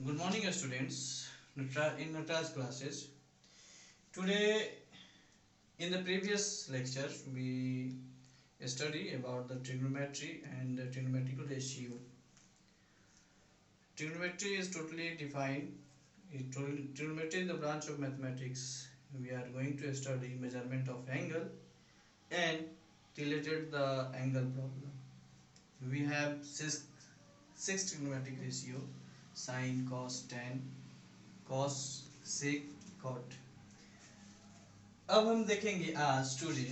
Good morning, students. In Natar's classes, today in the previous lecture we study about the trigonometry and the trigonometrical ratio. Trigonometry is totally defined. Trigonometry is the branch of mathematics. We are going to study measurement of angle and related the angle problem. We have six trigonometric ratio: sine, cos, tan, cos, sec, cot. अब हम देखेंगे आज today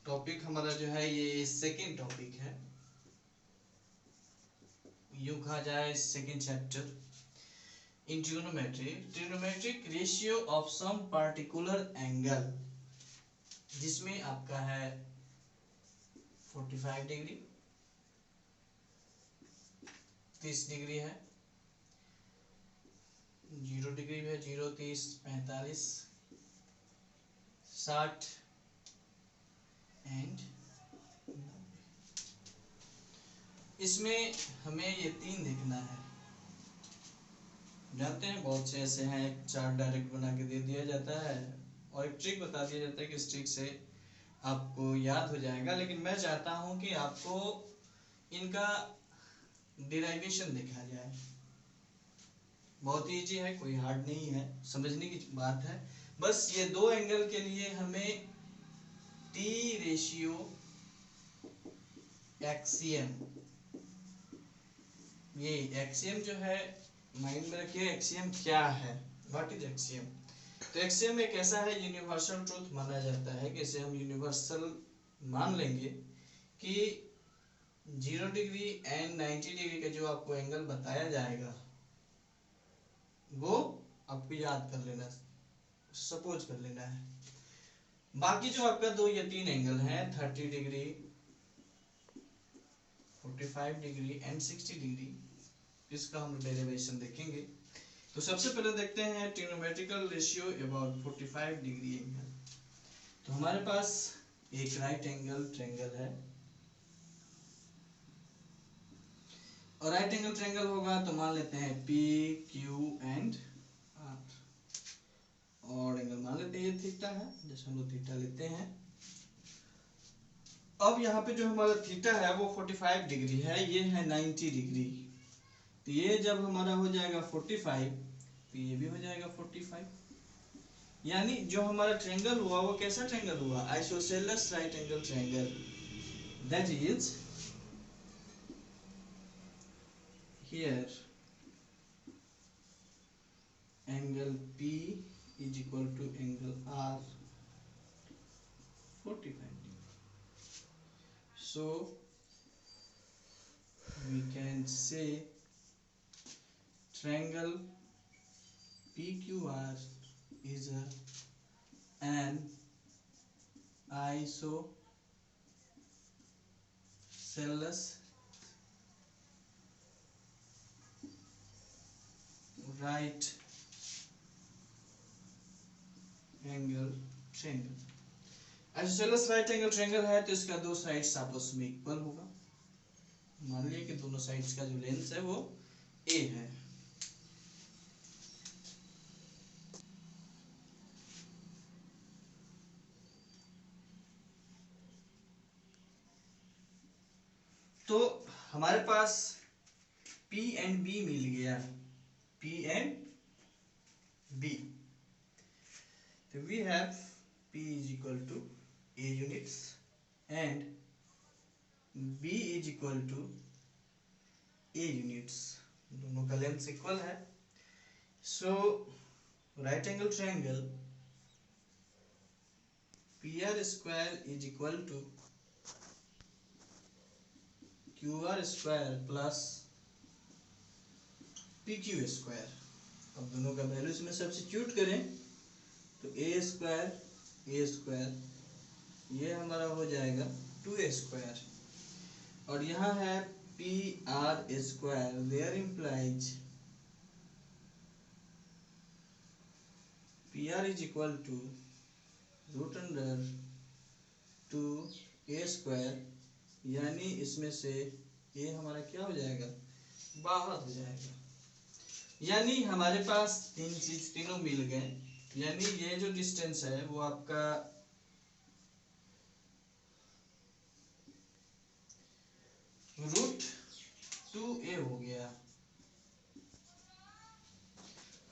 topic हमारा जो है ये second topic है, यूं कहा जाए second chapter in trigonometry, trigonometric ratio of some particular angle, जिसमें आपका है 45 डिग्री, 30 डिग्री है, 0 डिग्री है, 0, 30, 45, 60 एंड इसमें हमें ये तीन देखना है। जानते हैं बहुत से ऐसे हैं, एक चार्ट डायरेक्ट बना के दे दिया जाता है और एक ट्रिक बता दिया जाता है कि इस ट्रिक से आपको याद हो जाएगा, लेकिन मैं चाहता हूं कि आपको इनका डिराइवेशन देखा जाए। बहुत इजी है, कोई हार्ड नहीं है, समझने की बात है। बस ये दो एंगल के लिए हमें टी रेशियो एक्सियम, ये एक्सियम जो है माइंड में रखिए, एक्सियम क्या है, व्हाट इज एक्सियम। तो एक्सियम एक ऐसा है यूनिवर्सल ट्रूथ माना जाता है कि इसे हम यूनिवर्सल मान लेंगे कि 0 डिग्री एंड 90 डिग्री का जो आपको एंगल बताया जाएगा वो आपको याद कर लेना, सपोज कर लेना है। बाकी जो आपका दो या तीन एंगल हैं 30 डिग्री, 45 डिग्री एंड 60 डिग्री, इसका हम डेरिवेशन देखेंगे। तो सबसे पहले देखते हैं trigonometrical ratio about 45 degree angle. तो हमारे पास एक राइट एंगल ट्रायंगल है और राइट एंगल ट्रायंगल होगा तो मान लेते हैं पी क्यू एंड आर, और एंगल मान लेते हैं ये थीटा है, जैसे हम लोग थीटा लेते हैं। अब यहाँ पे जो हमारा थीटा है वो 45 डिग्री है, ये है 90 डिग्री। तो ये जब हमारा हो जाएगा 45 तो ये भी हो जाएगा 45, यानी जो हमारा ट्रायंगल हुआ वो कैसा ट्रायंगल हुआ, isosceles right angle triangle, that is here angle P is equal to angle R 45 degree. So we can say triangle PQR is an isosceles right angle triangle. Isosceles right angle triangle है तो इसका दो sides आपस में equal होगा। मान लिया कि दोनों साइड्स का जो लेंथ है वो a है। तो हमारे पास P एंड B मिल गया, P and B। So we have P is equal to A units and B is equal to A units, दोनों का लेंथ इक्वल है। So right angle triangle PR square is equal to QR square plus PQ square. अब दोनों का value इसमें substitute करें तो a square ये हमारा हो जाएगा 2a स्क्वायर, और यहाँ है PR square, there implies PR is equal to root under 2a square, यानी इसमें से a हमारा क्या हो जाएगा, बाहर हो जाएगा। यानी हमारे पास तीन चीज तीनों मिल गए। यानी ये जो डिस्टेंस है वो आपका √2a हो गया।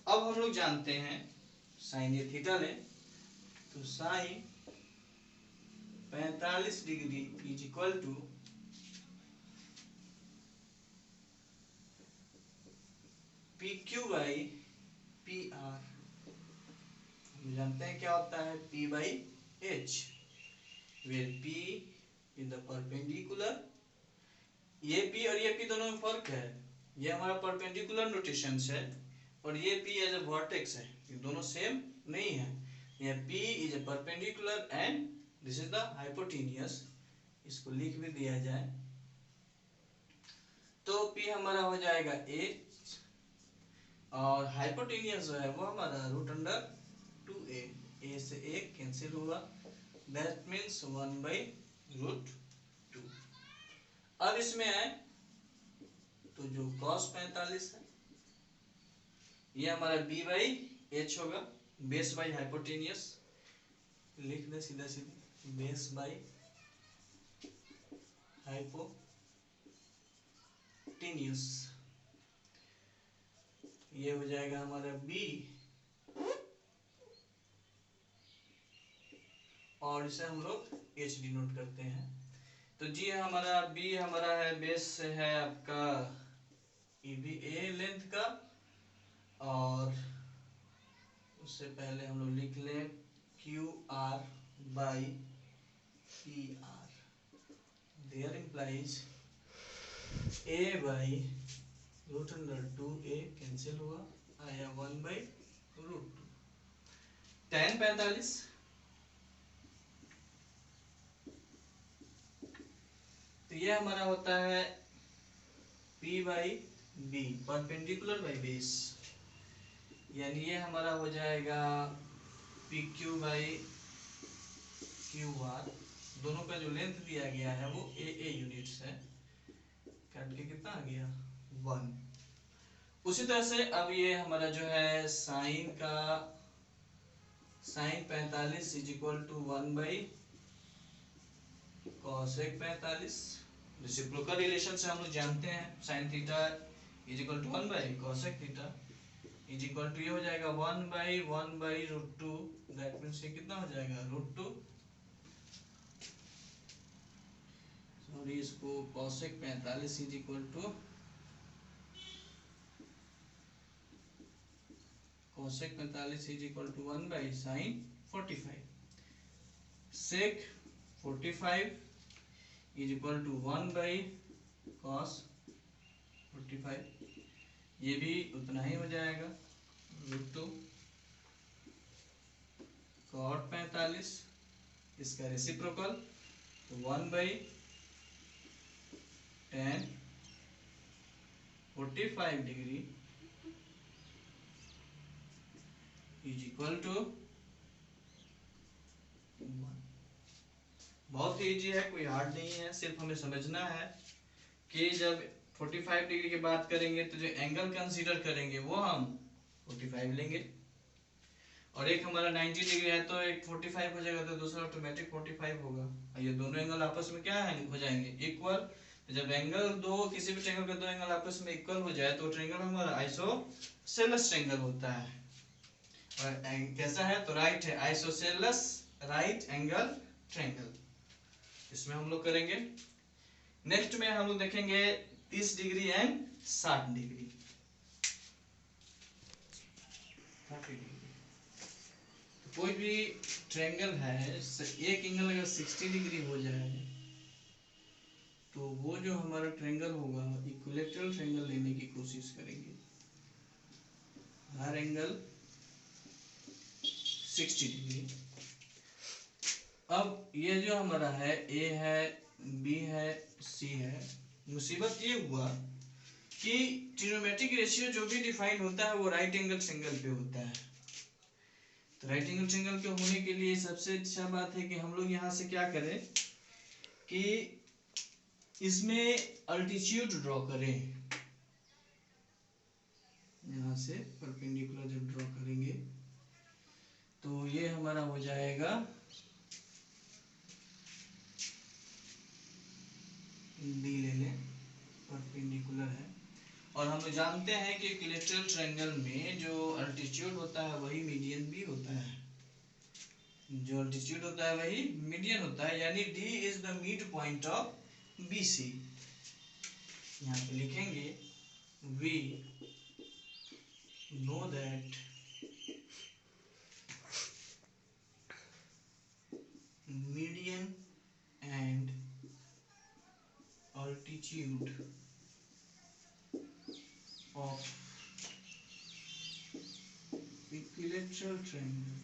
अब हम लोग जानते हैं साइन ए थीटा लें तो sine 45 degree is equal to PQ by PR। हम जानते हैं क्या होता है P by H, where P is the perpendicular। ये P और ये P दोनों में फर्क है। ये हमारा परपेंडिकुलर नोटेशन है और ये P एज ए वर्टेक्स है, ये दोनों सेम नहीं है। ये P is a perpendicular and this is the hypotenuse. इसको लिख भी दिया जाए तो P हमारा हो जाएगा H और हाइपोटेन्यूस जो है वो हमारा √2a। a से a कैंसिल हुआ, दैट मीन्स 1/√2। अब इसमें आए तो जो cos 45 है ये हमारा b बाई एच होगा, बेस बाई हाइपोटेनियस। लिख दे सीधा सीधा, बेस बाई हाइपोटेनियस। ये हो जाएगा हमारा b और इसे हम लोग h डिनोट करते हैं। तो जी हमारा b हमारा है बेस है आपका ये भी a लेंथ का, और उससे पहले हम लोग लिख लें QR by PR। There implies a by √2a cancel हुआ, आया 1/√2। tan 45 तो ये हमारा होता है P by B, perpendicular by base. यानी ये हमारा हो जाएगा PQ बाई QR। दोनों का जो लेंथ दिया गया है वो AA यूनिट्स है। काट के कितना आ गया 1। उसी तरह से अब ये हमारा जो है sine 45 is equal to 1/cosec 45। Reciprocal relation से हम लोग जानते हैं sine theta is equal to 1/cosec theta is equal to ये हो जाएगा 1/1/√2। दैट मीन्स ये कितना हो जाएगा √2। सॉरी, इसको cosec 45 is equal to cosec 45 is equal to 1/sin 45। sec 45 is equal to 1/cos 45। ये भी उतना ही हो जाएगा √2। cot 45 इसका reciprocal 1/tan 45 degree is equal to 1। बहुत ही इजी है, कोई हार्ड नहीं है। सिर्फ हमें समझना है कि जब 45 डिग्री की बात करेंगे तो जो एंगल कंसीडर करेंगे वो हम 45 लेंगे, और एक हमारा 90 डिग्री है तो एक 45 हो जाएगा तो दूसरा ऑटोमेटिक 45 होगा। और ये दोनों एंगल आपस में क्या है हो जाएंगे इक्वल। जब एंगल दो किसी भी ट्रायंगल के दो एंगल आपस में इक्वल हो जाए तो ट्रायंगल हमारा आइसोसेलेस ट्रायंगल होता है। और कैसा है तो राइट है, आइसोसेलेस राइट एंगल ट्रायंगल। इसमें हम लोग करेंगे। नेक्स्ट में हम लोग देखेंगे 30 डिग्री एंड 60 डिग्री। 30 डिग्री तो कोई भी ट्रायंगल है, एक एंगल अगर 60 डिग्री हो जाए तो वो जो हमारा ट्रायंगल होगा इक्विलैटरल ट्रायंगल लेने की कोशिश करेंगे। हर एंगल 60 डिग्री। अब ये जो हमारा है A है, B है, C है। मुसीबत ये हुआ कि ट्रिग्नोमेट्रिक रेशियो जो भी डिफाइन होता है वो राइट एंगल ट्रायंगल पे होता है। तो राइट एंगल ट्रायंगल के होने के लिए सबसे अच्छा बात है कि हम लोग यहाँ से क्या करें कि इसमें अल्टीट्यूड ड्रॉ करें। यहाँ से परपेंडिकुलर जब ड्रॉ करेंगे तो ये हमारा हो जाएगा डी ले लें, परपेंडिकुलर है। और हम लोग जानते हैं कि इक्विलैटरल ट्रायंगल में जो अल्टीट्यूड होता है वही मीडियन भी होता है, जो अल्टीट्यूड होता है वही मीडियन होता है, यानी D is the mid point of B C. यहाँ पे लिखेंगे we know that median and altitude of equilateral triangle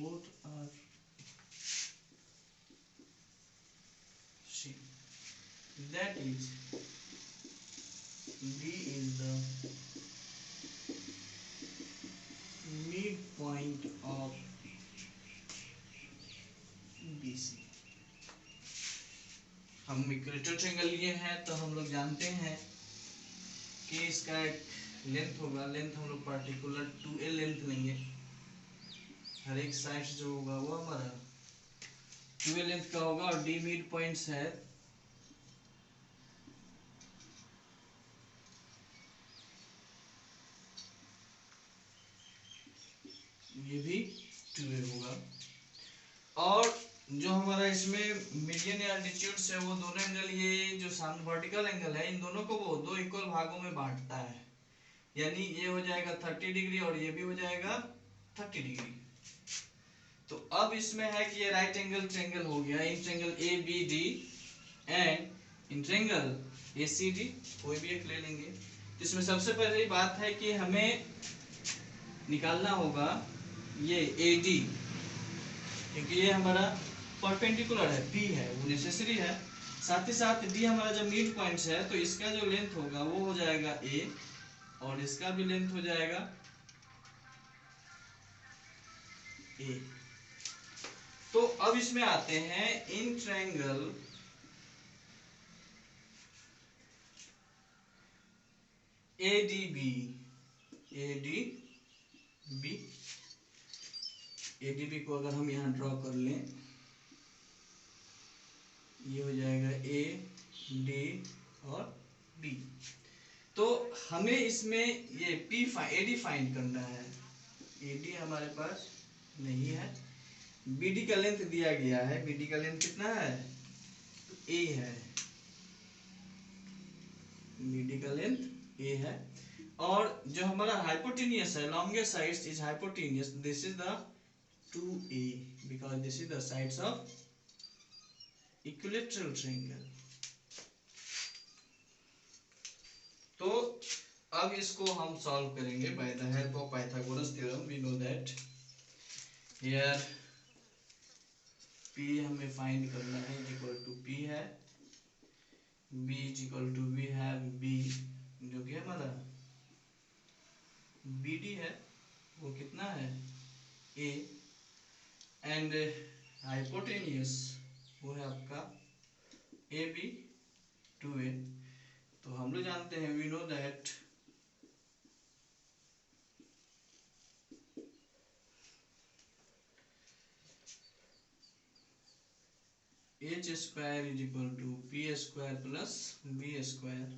both are same. That is, D is the midpoint of BC. हम इक्वेटर ट्रायंगल लिए हैं तो हम लोग जानते हैं कि इसका एक लेंथ होगा, लेंथ हम लोग पार्टिकुलर 2a लेंथ लेंगे, हर एक साइड जो होगा वो हमारा 2a लेंथ का होगा, और d मिड पॉइंट्स है ये भी 2a होगा। और जो हमारा इसमें मीडियन या एल्टीट्यूड है वो दोनों एंगल, ये जो वर्टिकल एंगल है इन दोनों को वो दो इक्वल भागों में बांटता है, यानी ये हो जाएगा 30 डिग्री और ये भी हो जाएगा 30 डिग्री। तो अब इसमें है कि ये राइट एंगल ट्रायंगल हो गया, in triangle A B D and in triangle A C D, कोई भी एक ले लेंगे। तो इसमें सबसे पहली बात है कि हमें निकालना होगा ये ए डी, क्योंकि ये हमारा परपेंडिकुलर है, P है वो नेसेसरी है। साथ ही साथ D हमारा जब मिड पॉइंट है तो इसका जो लेंथ होगा वो हो जाएगा A, और इसका भी लेंथ हो जाएगा A। तो अब इसमें आते हैं इन ट्रायंगल ADB, ADB को अगर हम यहाँ ड्रॉ कर लें, ये हो जाएगा A, D और B। तो हमें इसमें ये AD फाइंड करना है, AD हमारे पास नहीं है, BD का लेंथ दिया गया है, BD का लेंथ कितना है तो A है, BD का लेंथ A है। और जो हमारा हाइपोटेनियस है, longest sides is hypotenuse, this is the 2A because this is the sides of equilateral triangle। तो अब इसको हम सॉल्व करेंगे by the help of Pythagoras theorem. We know that here P हमें फाइंड करना है इक्वल टू P है, B is equal to we have B जो कि हमारा BD है वो कितना है A, एंड हाइपोटेनियस वो है आपका AB 2A। तो हम लोग जानते हैं, we know that H square is equal to P square plus B square।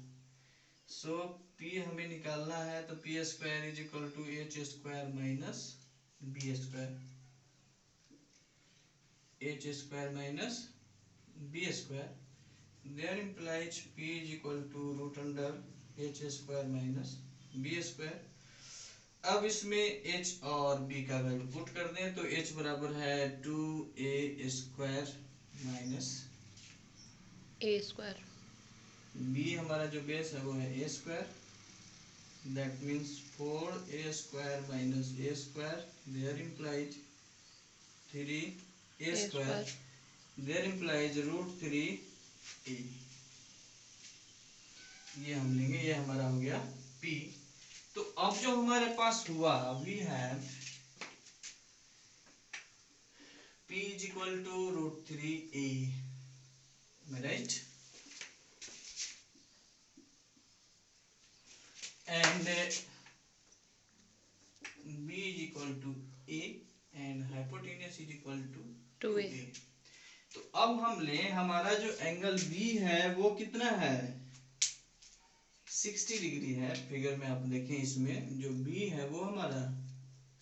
So P हमें निकालना है तो P square is equal to H square minus B square, H square minus B square, there implies P is equal to root under H square minus B square। अब इसमें H और B का value put कर दें तो H बराबर है 2A square minus A square, B हमारा जो बेस है वो है A square, that means 4A square minus A square, there implies 3A square, there implies root 3A। ये हम लेंगे, ये हमारा हो गया P। तो अब जो हमारे पास हुआ, we have P is equal to root 3A, right. and B is equal to A and hypotenuse is equal to 2A. 2A। तो अब हम ले हमारा जो एंगल B है वो कितना है 60 डिग्री है। फिगर में आप देखें इसमें जो B है वो हमारा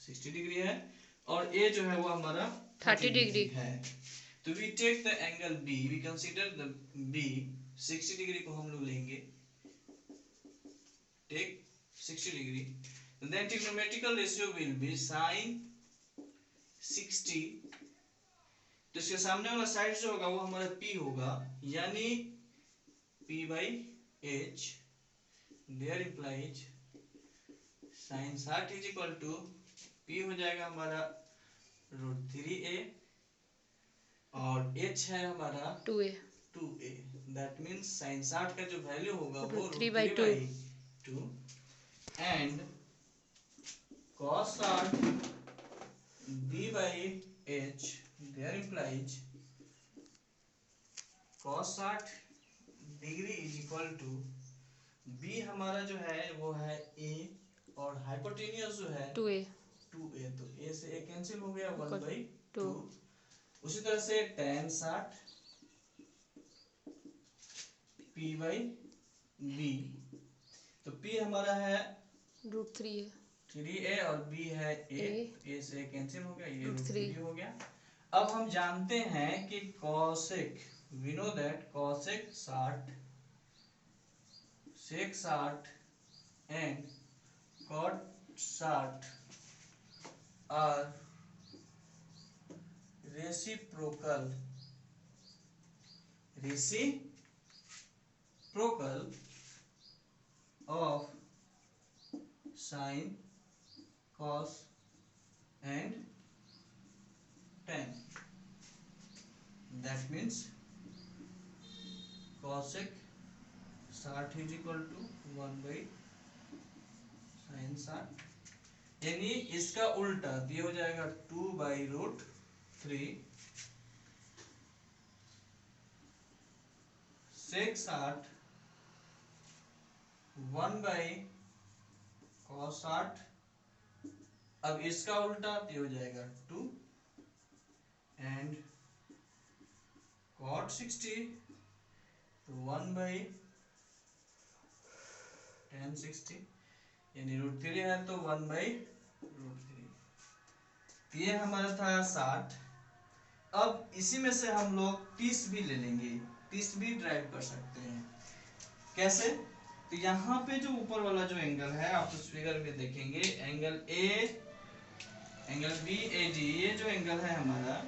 60 डिग्री है और A जो है वो हमारा 30 डिग्री है। तो we take the angle B, we consider the B 60 degree को हम लोग लेंगे, take 60 degree, then trigonometrical ratio will be sin 60। तो इसके सामने वाला साइड जो होगा वो हमारा P होगा, यानी P by H, there implies sin 60 is equal to P हो जाएगा हमारा √3A और H है हमारा 2A 2A। That means sin 60 का जो वैल्यू होगा वो √3/2 and cos 60 B by H, there implies cos 60 degree is equal to B हमारा जो है वो है A और हाइपोटेन्यूज जो है 2A 2A, तो A से A कैंसिल हो गया 1/2। 2 उसी तरह से tan 60 P by B, तो P हमारा है √3A 3A और B है A, A से कैंसिल हो गया, ये √3 हो गया। अब हम जानते हैं कि cosec, we know that cosec 60 sec 60 and cot 60 are reciprocal of sin, cos and tan। that means cosec 60 is equal to 1/sin 60, यानी इसका उल्टा तो ये हो जाएगा 2/√3 sec 60 1/cos 60, अब इसका उल्टा तो ये हो जाएगा 2 एंड cot 60 तो 1/tan 60, यानी √3 है तो 1/√3। ये हमारा था 60। अब इसी में से हम लोग 30 भी ले लेंगे, 30 भी ड्राइव कर सकते हैं। कैसे? तो यहाँ पे जो ऊपर वाला जो एंगल है आप उस फिगर में देखेंगे, एंगल बी ए डी, ये जो एंगल है हमारा,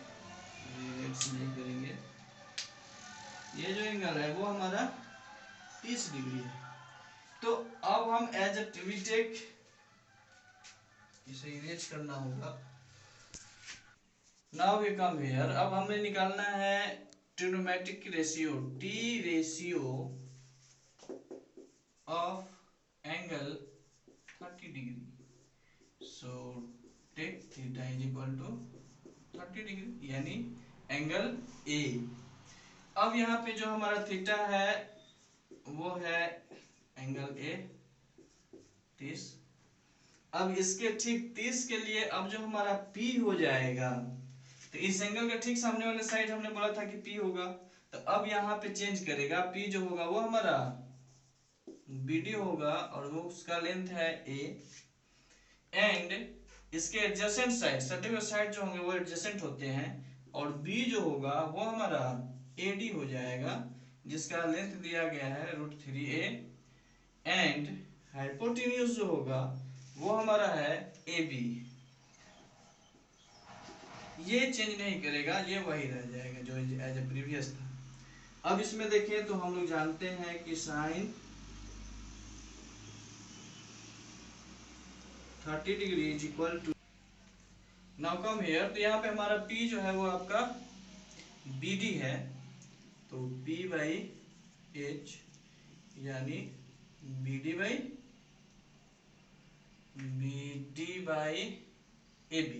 नहीं करेंगे, ये जो एंगल है वो हमारा 30 डिग्री है। तो अब हम एज ए वी टेक, इसे इरेज करना होगा। नाउ वी कम हियर, अब हमें निकालना है trigonometric ratio, T ratio of angle 30 degree. So take theta is equal to 30 degree, यानी एंगल ए। अब यहाँ पे जो हमारा थीटा है वो है एंगल ए 30। अब इसके ठीक 30 के लिए अब जो हमारा P हो जाएगा, तो इस एंगल का ठीक सामने वाले साइड हमने बोला था कि P होगा, तो अब यहाँ पे चेंज करेगा, P जो होगा वो हमारा BD होगा और वो उसका लेंथ है A, एंड इसके एडजेसेंट साइड, सटे हुए साइड जो होंगे वो एडजेसेंट होते हैं, और B जो होगा वो हमारा AD हो जाएगा, जिसका लेंथ दिया गया है √3A, एंड हाइपोटेन्यूज जो होगा वो हमारा है AB। ये चेंज नहीं करेगा, ये वही रह जाएगा जो एज ए प्रीवियस था। अब इसमें देखिए तो हम लोग जानते हैं कि sine 30 degree is equal to, now come here, तो यहाँ पे हमारा P जो है वो आपका BD है, तो P बाई H यानी BD बाई AB।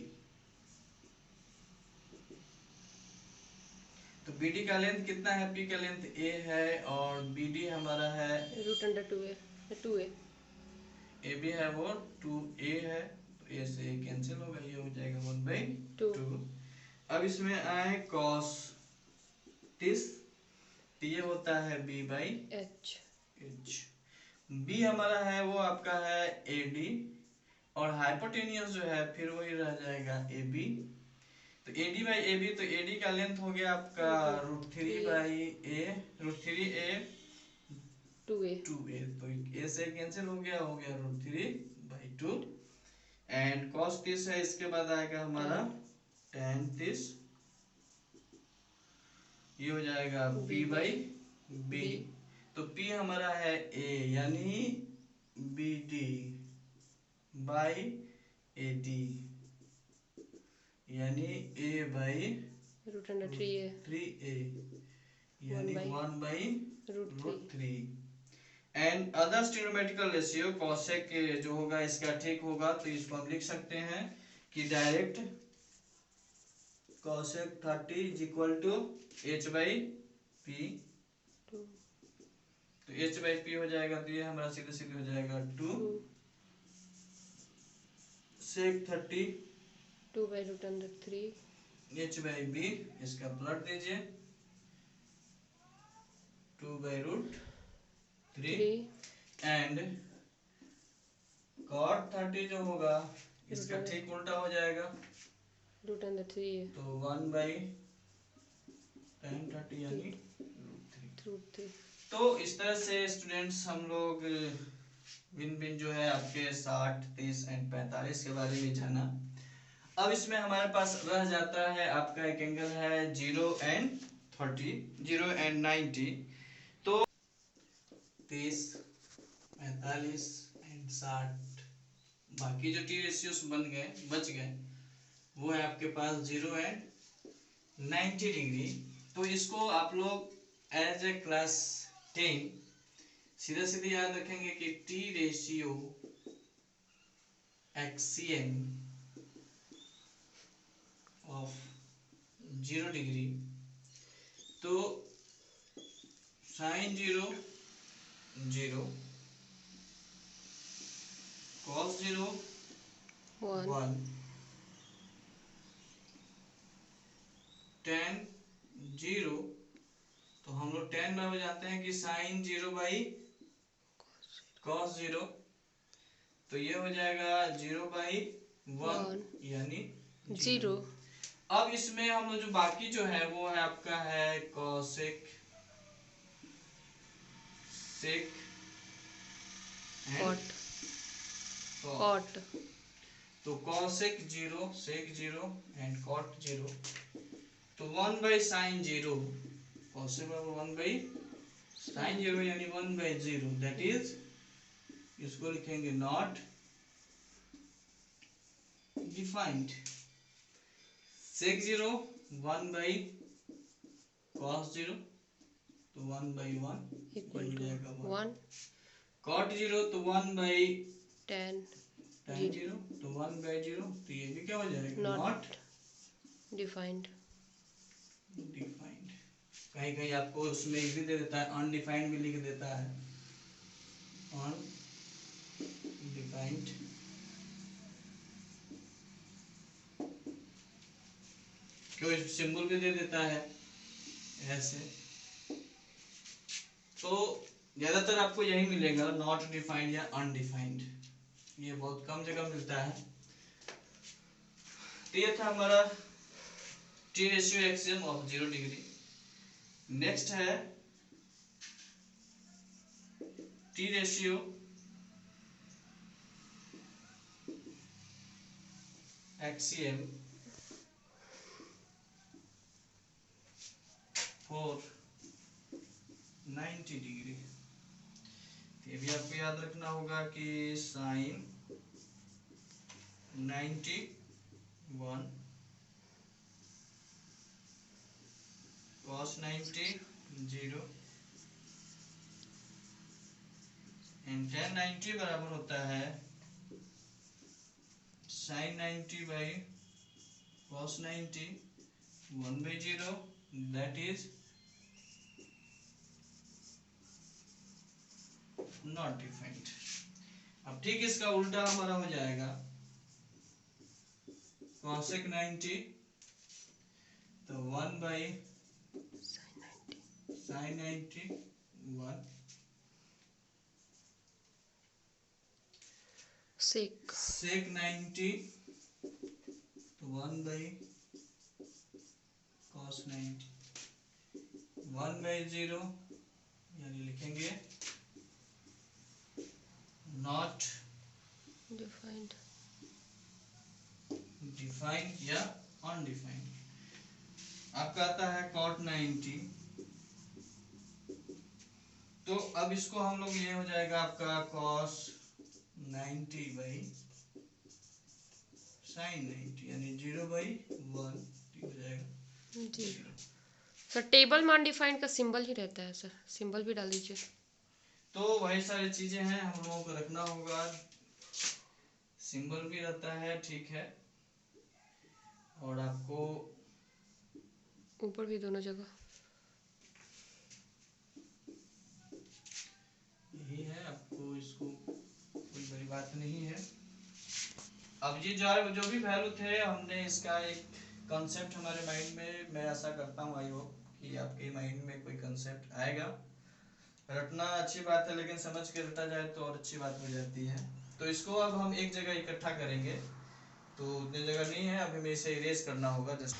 तो BD का लेंथ कितना है, P का लेंथ A है और BD हमारा है √2A 2A ए बी है वो 2a है, तो ए से कैंसिल होगा, ये हो जाएगा 1/2। 2 अब इसमें आए कॉस 30, तो ये होता है b/h। H बी हमारा है वो आपका है ए डी, और हाइपोटेनियस जो है फिर वही रह जाएगा ए बी। तो A D by A B, तो ए डी का लेंथ हो गया आपका √3/a, √3a 2A 2a, तो a से कैंसिल हो गया √3/2। एंड cos 30 है, इसके बाद आएगा हमारा tan 30, ये हो जाएगा p/b। B तो p हमारा है a, यानी B D by A D, यानी √3A 3a, यानी 1/√3। And other trigonometrical ratio cosec जो होगा इसका ठीक होगा, तो इसको हम लिख सकते हैं कि direct cosec 30 is equal to h/p। 2 तो h/p हो जाएगा, तो ये हमारा सीधे सीधे हो जाएगा 2 सेक 30 2/√3 h/b, इसका प्लॉट दीजिए 2/√3। एंड cot 30 जो होगा इसका ठीक उल्टा हो जाएगा, √3A तो 1/tan30 यानी √3। तो इस तरह से स्टूडेंट्स हम लोग भिन्न जो है आपके 60, 30 एंड 45 के बारे में जाना। अब इसमें हमारे पास रह जाता है आपका एक एंगल है 0 एंड 30, 0 एंड 90। तो 30, 45 एंड 60, बाकी जो टी रेशियोस बच गए वो है आपके पास 0 एंड 90 डिग्री। तो इसको आप लोग एज ए क्लास 10 सीधे सीधे याद रखेंगे कि T ratio axiom of 0 degree, तो sin 0 0, cos 0 1, tan 0, तो हम लोग tan बराबर जानते हैं कि sin 0/cos 0, तो ये हो जाएगा 0/1 यानी 0। अब इसमें हम लोग जो बाकी जो है वो है आपका है cosec, sec cot cot। तो cosec 0, sec 0 एंड cot 0, तो 1/sin 0, cosec बराबर 1/sin 0 यानी 1/0, दैट इज इसको लिखेंगे नॉट डिफाइंड। sec 0 1/cos 0, तो 1/1 equal to 1 cot 0, तो 1/tan tan 0, तो 1/0, तो ये भी क्या हो जाएगा not नॉट defined। डिफाइंड। कहीं कहीं आपको उसमें भी दे देता है, अनडिफाइंड भी लिख देता है, अनडिफाइंड। कोई सिंबल भी दे देता है ऐसे। तो ज्यादातर आपको यही मिलेगा, नॉट डिफाइंड या अनडिफाइंड, ये बहुत कम जगह मिलता है। तो ये था हमारा T ratio axiom of 0 degree. Next है T ratio axiom for 90 degree. ये भी आपको याद रखना होगा कि साइन 91, cos 90 0 एंड tan 90 बराबर होता है sin 90/cos 90 1/0, that is not defined. अब ठीक इसका उल्टा हमारा हो जाएगा cosec 90, तो 1 बाई sin 90 1 sec 90, तो 1 बाई cos 90, 1 बाई 0, यानी लिखेंगे नॉट डिफाइंड डिफाइंड या अनडिफाइंड। आपका आता है cot 90, तो अब इसको हम लोग ये हो जाएगा आपका cos 90 बाई sin 90, यानी 0/1 हो जाएगा जी 0। सर। टेबल में अनडिफाइंड का सिंबल ही रहता है सर, सिंबल भी डाल दीजिए। तो वही सारी चीजें हैं हम लोगों को रखना होगा, सिंबल भी रहता है, ठीक है, और आपको ऊपर भी दोनों जगह। यही है, आपको इसको कोई बड़ी बात नहीं है। अब ये जो भी वैल्यू थे, हमने इसका एक कंसेप्ट हमारे माइंड में, मैं ऐसा करता हूँ आई होप कि आपके माइंड में कोई कंसेप्ट आएगा। रटना अच्छी बात है, लेकिन समझ के रटा जाए तो और अच्छी बात हो जाती है। तो इसको अब हम एक जगह इकट्ठा करेंगे, तो उतनी जगह नहीं है, अब हमें इसे इरेज करना होगा जस्ट।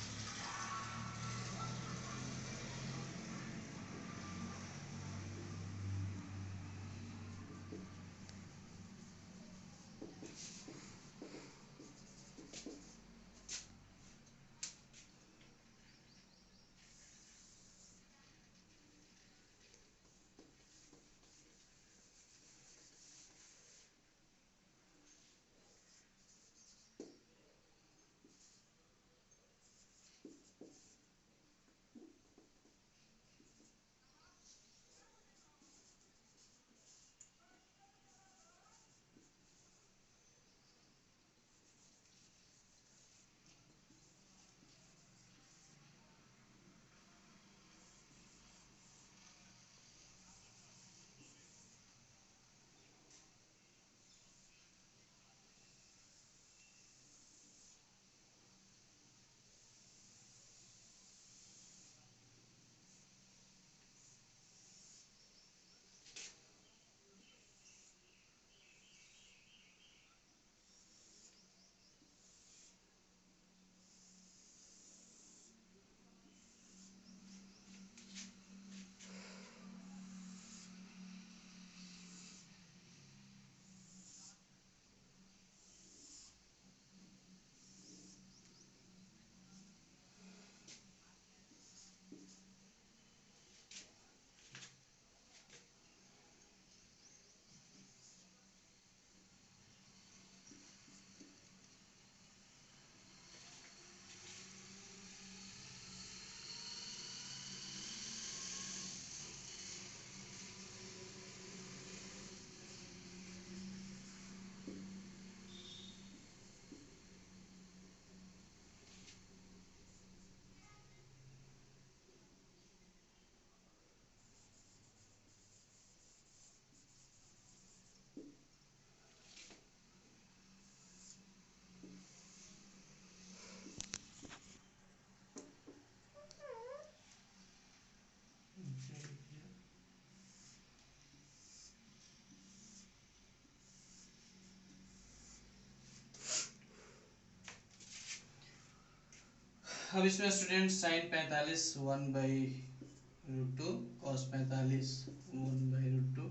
अब इसमें student sine 45 1/√2, cos 45 1/√2,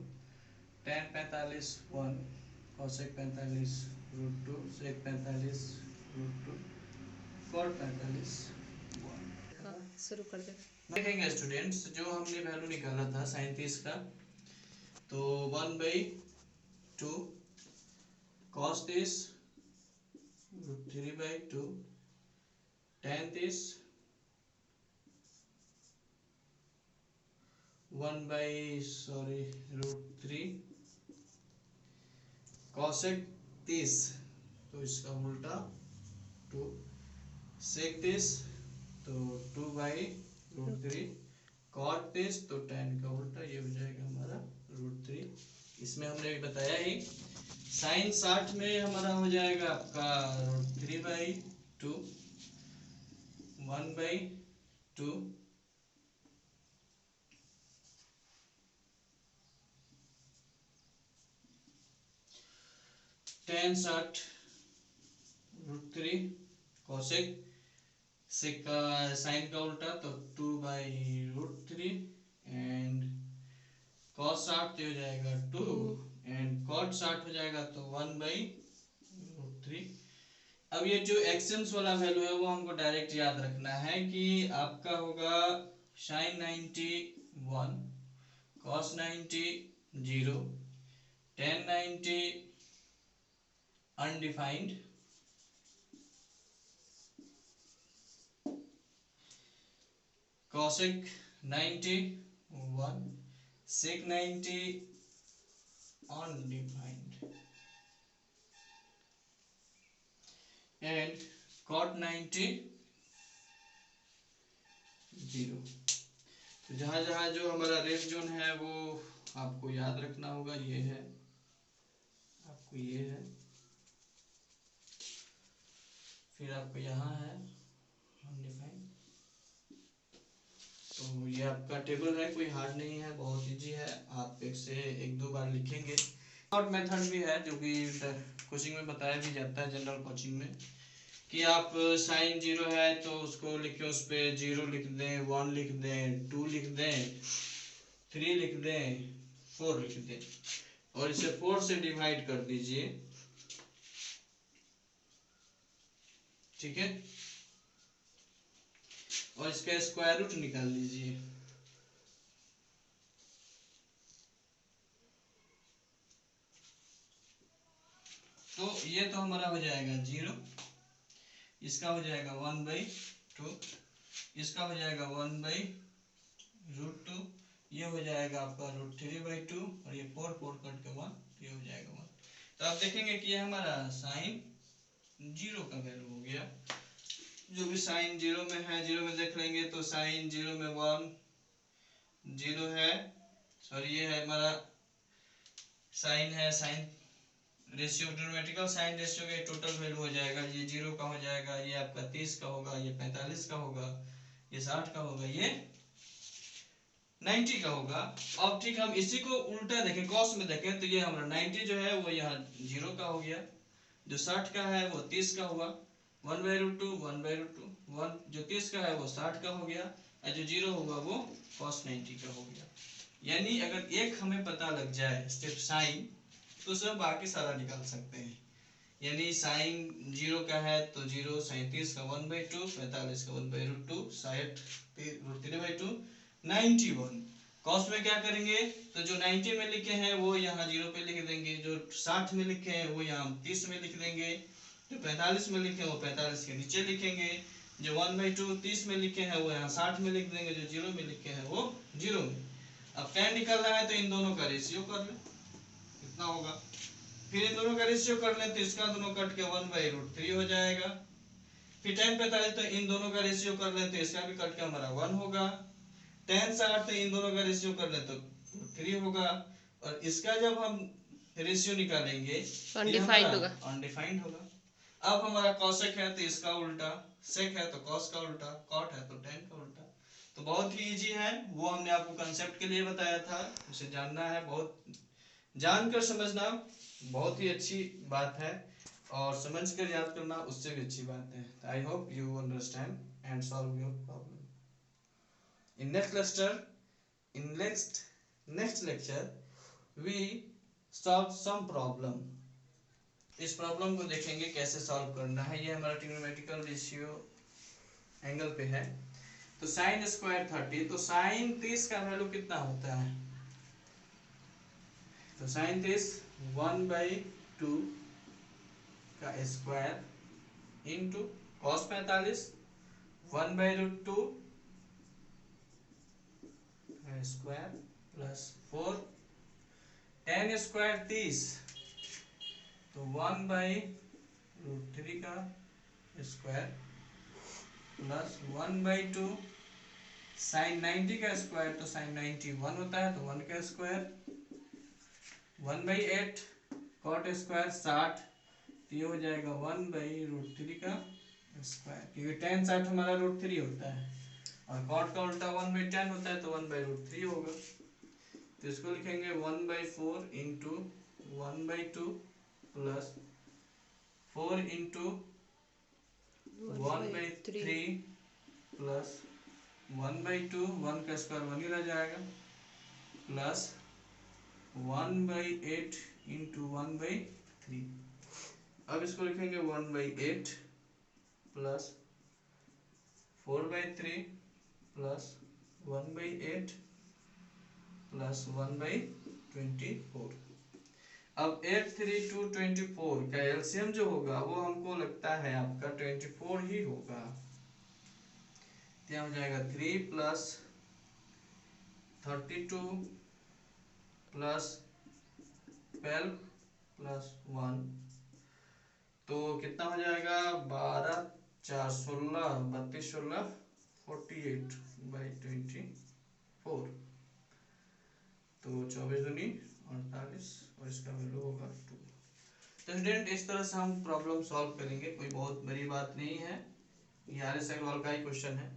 tan 45 1, cosec 45 √2, sec 45 √2, cot 45 1। हाँ शुरू कर दे। देखेंगे स्टूडेंट्स, जो हमने वैल्यू निकाला था साइन 30 का, तो 1/2, कॉस 30 √3/2, टेन 30 √3, कॉसेक 30 तो इसका उल्टा 2, सेक 30 तो 2/√3, कॉट 30 तो tan का उल्टा, ये हो जाएगा हमारा √3। इसमें हमने बताया ही साइन 60 में हमारा हो जाएगा आपका 3/2, 1/2, tan 60 √3 कोसेक सेक का साइन का उल्टा तो 2/√3 एंड cos 60 तो हो जाएगा 2 एंड cot 60 हो जाएगा तो 1/√3। अब ये जो एक्सट्रीम्स वाला वैल्यू है वो हमको डायरेक्ट याद रखना है कि आपका होगा sin 90 1, cos 90 0, tan 90 undefined, cosec 90 1, sec 90 undefined and cot 90 0। तो जहां जहां जो हमारा रेड जोन है वो आपको याद रखना होगा। ये है आपको, ये है, फिर आपको यहाँ है अनडिफाइंड। तो ये आपका टेबल है, कोई हार्ड नहीं है, बहुत इजी है, आप एक से एक दो बार लिखेंगे। और मेथड भी है जो कि कोचिंग में बताया भी जाता है, जनरल कोचिंग में, कि आप साइन 0 है तो उसको लिखे, उस पर 0 लिख दें, 1 लिख दें, 2 लिख दें, 3 लिख दें, 4 लिख दें और इसे 4 से डिवाइड कर दीजिए। ठीक है, और इसका स्क्वायर रूट निकाल लीजिए। तो ये तो हमारा हो जाएगा 0, इसका हो जाएगा 1/2, इसका हो जाएगा 1/√2, ये हो जाएगा आपका √3/2 और ये 4 कट के 1, ये हो जाएगा 1। तो आप देखेंगे कि ये हमारा साइन 0 का वैल्यू हो गया। जो भी साइन 0 में है, 0 में देख लेंगे तो साइन 0 में 1 0 है, सॉरी ये है हमारा साइन है, sine ratio, trigonometrical sine ratio का टोटल वैल्यू हो जाएगा, ये 0 का हो जाएगा, ये आपका 30 का होगा, ये 45 का होगा, ये 60 का होगा, ये 90 का होगा। अब ठीक, हम इसी को उल्टा देखें, कॉस में देखें तो ये हमारा 90 जो है वो यहाँ 0 का हो गया, जो 60 का है वो 30 का हुआ, 1/√2 1/√2, 1 जो 30 का है वो 60 का हो गया और जो 0 होगा वो cos 90 का हो गया। यानी अगर एक हमें पता लग जाए सिर्फ साइन, तो सब बाकी सारा निकाल सकते हैं। यानी साइन 0 का है तो 0, साइन 30 का 1/2, 45 का 1/√2, 60 √3/2, 91। कॉस में क्या करेंगे, तो जो 90 में लिखे हैं वो यहाँ 0 पे लिख देंगे, जो 60 में लिखे हैं वो यहाँ 30 में लिख देंगे, जो 45 में लिखे हैं वो 45 के नीचे लिखेंगे, जो 1/2 30 में लिखे हैं वो यहाँ 60 में लिख देंगे, जो 0 में लिखे हैं वो 0 में। अब tan निकालना है तो इन दोनों का रेशियो कर लें, कितना होगा, फिर इन दोनों का रेशियो कर लें तो इसका दोनों कट के 1/√3 हो जाएगा, फिर tan 45 तो इन दोनों का रेशियो कर लें तो इसका भी कट के हमारा 1 होगा, tan 60 तो इन दोनों का रेशियो कर लें तो 3 होगा, और इसका जब हम रेशियो निकालेंगे अनडिफाइंड होगा, अनडिफाइंड होगा। अब हमारा कॉसेक है तो इसका उल्टा, सेक है तो कॉस का उल्टा, कॉट है तो tan का उल्टा। तो बहुत ही इजी है, वो हमने आपको कंसेप्ट के लिए बताया था, उसे जानना है, बहुत जानकर समझना बहुत ही अच्छी बात है और समझकर याद करना उससे भी अच्छी बात है। I hope you understand and solve your problem. In next lecture, in next lecture we solve some problem। इस प्रॉब्लम को देखेंगे कैसे सॉल्व करना है। ये हमारा ट्रिग्नोमेट्रिकल रेशियो एंगल पे है। तो साइन स्क्वायर 30, तो साइन 30 का वैल्यू कितना होता है, तो साइन 30 1/2 का square into cos 45 1/√2 square plus 4 tan square 30 तो 1/√3 का स्क्वायर प्लस 1/2 साइन 90 का स्क्वायर, तो साइन 90 1 होता है तो 1 का स्क्वायर, 1/8 कॉट स्क्वायर 60, तो ये हो जाएगा 1/√3 का स्क्वायर, क्योंकि tan 60 हमारा √3 होता है और कॉट का उल्टा 1/10 होता है, तो 1/√3 होगा। तो इसको लिखेंगे 1/4 इंटू 1/2 प्लस 4 इंटू 1/3 प्लस 1/2, 1 का स्क्वायर 1 ही रह जाएगा, प्लस 1/8 इंटू 1/3। अब इसको लिखेंगे 1/8 प्लस 4/3 प्लस 1/8 प्लस 1/24। अब 8, 3, 2, 24 का एलसीएम जो होगा वो हमको लगता है आपका 24 ही होगा। क्या हो जाएगा 3 प्लस 32 प्लस 12 प्लस 1, तो कितना हो जाएगा 12, 4, 16, 32, 16, 48/24, तो 24 दूनी 48 और इसका वैल्यू होगा 2। तो स्टूडेंट इस तरह से हम प्रॉब्लम सॉल्व करेंगे, कोई बहुत बड़ी बात नहीं है, ये RS अग्रवाल का ही क्वेश्चन है।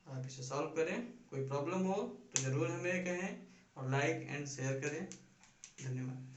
आप इसे सॉल्व करें, कोई प्रॉब्लम हो तो ज़रूर हमें कहें और लाइक एंड शेयर करें। धन्यवाद।